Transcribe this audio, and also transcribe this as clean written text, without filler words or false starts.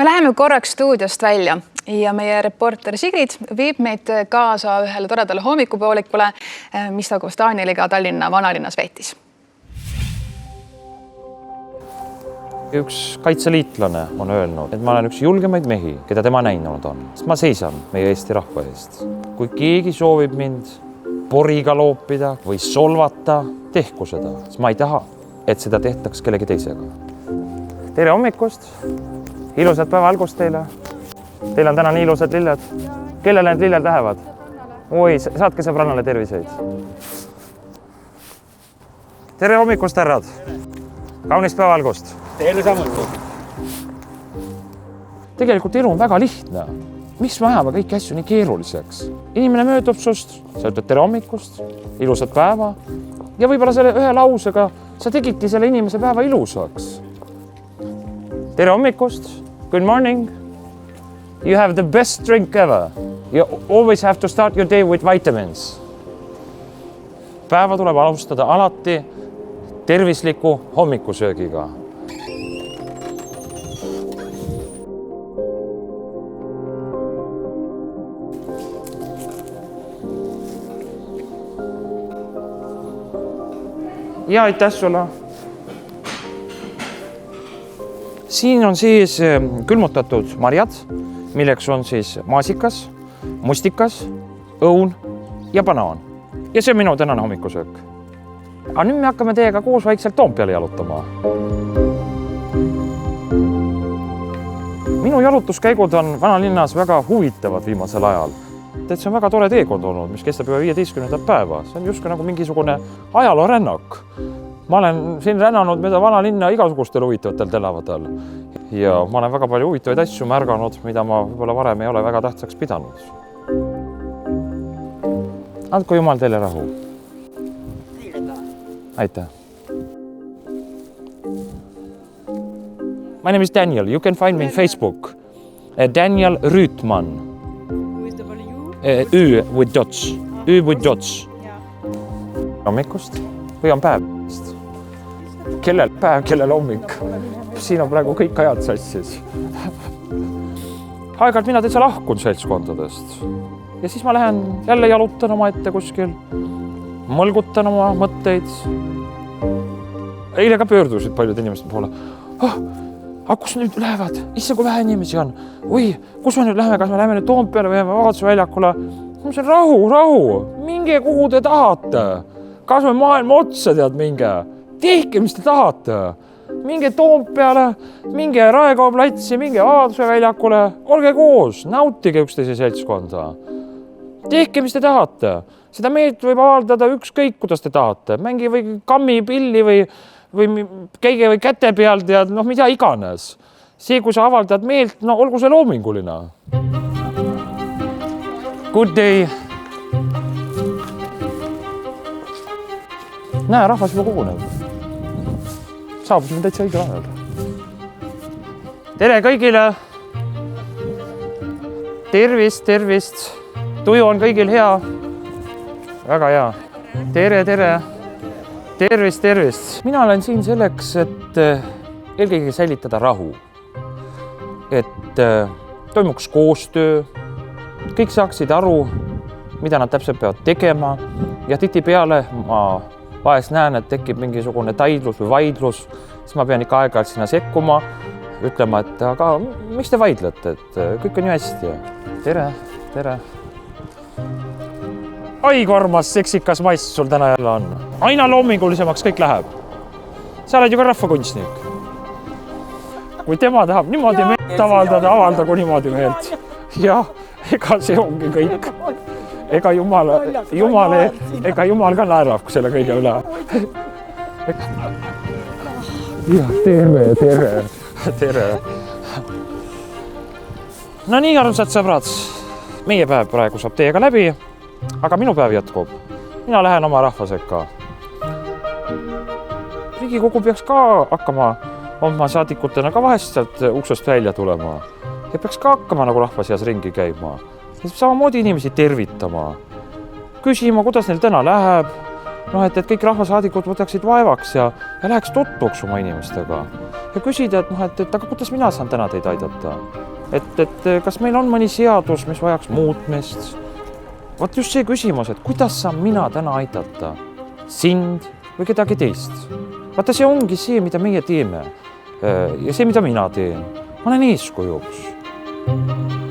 Me läheme korraks stuudiost välja ja meie reporter Sigrid viib meid kaasa ühele toredale hommikupoolikule, mis ta koos Danieliga Tallinna vanalinnas veetis. Üks kaitseliitlane on öelnud, et ma olen üks julgemaid mehi, keda tema näinud on. Sest ma seisan meie Eesti rahva eest. Kui keegi soovib mind poriga loopida või solvata, tehku seda. Sest ma ei taha, et seda tehtaks kellegi teisega. Tere hommikust! Ilusat päeva algust teile. Teil on täna nii ilusad lilled. Kellele need lilled lähevad? Oi, saatke sõbrannale terviseid. Tere hommikust, härrad. Kaunist päeva algust. Teile samuti. Tegelikult elu on väga lihtne. Miks me ajame kõiki asju nii keeruliseks? Inimene möödub sust, sa ütled tere hommikust, ilusat päeva ja võib-olla selle ühe lausega sa tegidki selle inimese päeva ilusaks. Tere hommikust, good morning. You have the best drink ever. You always have to start your day with vitamins. Päeva tuleb alustada alati tervisliku hommikusöögiga. Ja aitäh sulle. Siin on siis külmutatud marjad, milleks on siis maasikas, mustikas, õun ja banaan. Ja see on minu tänane hommikusöök. Aga nüüd me hakkame teiega koos vaikselt Toompeale jalutama. Minu jalutuskäigud on vanalinnas väga huvitavad viimasel ajal. See on väga tore teekond olnud, mis kestab juba 15. päeva. See on just nagu mingisugune ajaloorännak. Ma olen siin rännanud mööda vanalinna igasugustel huvitavatel tänavatel. Ja ma olen väga palju huvitavaid asju märganud, mida ma võib-olla varem ei ole väga tähtsaks pidanud. Andku Jumal teile rahu. Aitäh. My name is Daniel. You can find me in Facebook. Daniel Rüütman. Ü with dots. Ü with dots. Hommikust või on päev? Kellel päev, kellel hommik? Siin on praegu kõik ajad sassis. Aeg-ajalt mina täitsa lahkun seltskondadest. Ja siis ma lähen jälle jalutan oma ette kuskil. Mõlgutan oma mõtteid. Eile ka pöördusid paljud inimesed poole. Aga kus nüüd lähevad? Isse, kui vähe inimesi on. Oi, kus me nüüd läheme? Kas me läheme nüüd Toompeale või jääme Vabaduse väljakule? See on rahu. Minge kuhu te tahate. Kas me maailma otsa tead minge? Tehke, mis te tahate. Minge Toompeale, minge Raekoja platsi, minge Vabaduse väljakule. Olge koos, nautige üksteise seltskonda. Tehke, mis te tahate. Seda meelt võib avaldada ükskõik, kuidas te tahate. Mängi või kammi pilli või käige või käte peal tead, mida iganes. See, kui sa avaldad meelt, olgu see loominguline. Good day. Näe, rahvas juba koguneb. Saabusime täitsa õigel ajal. Tere kõigile. Tervist. Tuju on kõigil hea. Väga hea. Tere. Tervist. Mina olen siin selleks, et eelkõige säilitada rahu. Et toimuks koostöö. Kõik saaksid aru, mida nad täpselt peavad tegema. Ja tihtipeale ma vahest näen, et tekib mingisugune taidlus või vaidlus. Siis ma pean ikka aeg-ajalt sinna sekkuma, ütlema, et aga miks te vaidlete, et kõik on ju hästi. Tere. Ai, kormas, seksikas maist sul täna jälle on. Aina loomingulisemaks kõik läheb. Sa oled ju ka rahvakunstnik. Kui tema tahab niimoodi meelt avaldada, avaldagu niimoodi meelt. Ja, ega see ongi kõik. Ega Jumal ka naerab selle kõige üle. Ja, tere. No nii, armsad sõbrad. Meie päev praegu saab teiega läbi. Aga minu päev jätkub. Mina lähen oma rahva sekka. Riigikogu peaks ka hakkama oma saadikutena ka vahest sealt uksest välja tulema. Ja peaks ka hakkama nagu rahva seas ringi käima. Ja samamoodi inimesi tervitama. Küsima, kuidas neil täna läheb. Et kõik rahvasaadikud võtaksid vaevaks ja läheks tutvuks oma inimestega. ja küsida, et aga kuidas mina saan täna teid aidata? Et kas meil on mõni seadus, mis vajaks muutmist? Vot just see küsimus, et kuidas saan mina täna aidata? Sind või kedagi teist? Vaata, see ongi see, mida meie teeme ja see, mida mina teen. Ma olen eeskujuks.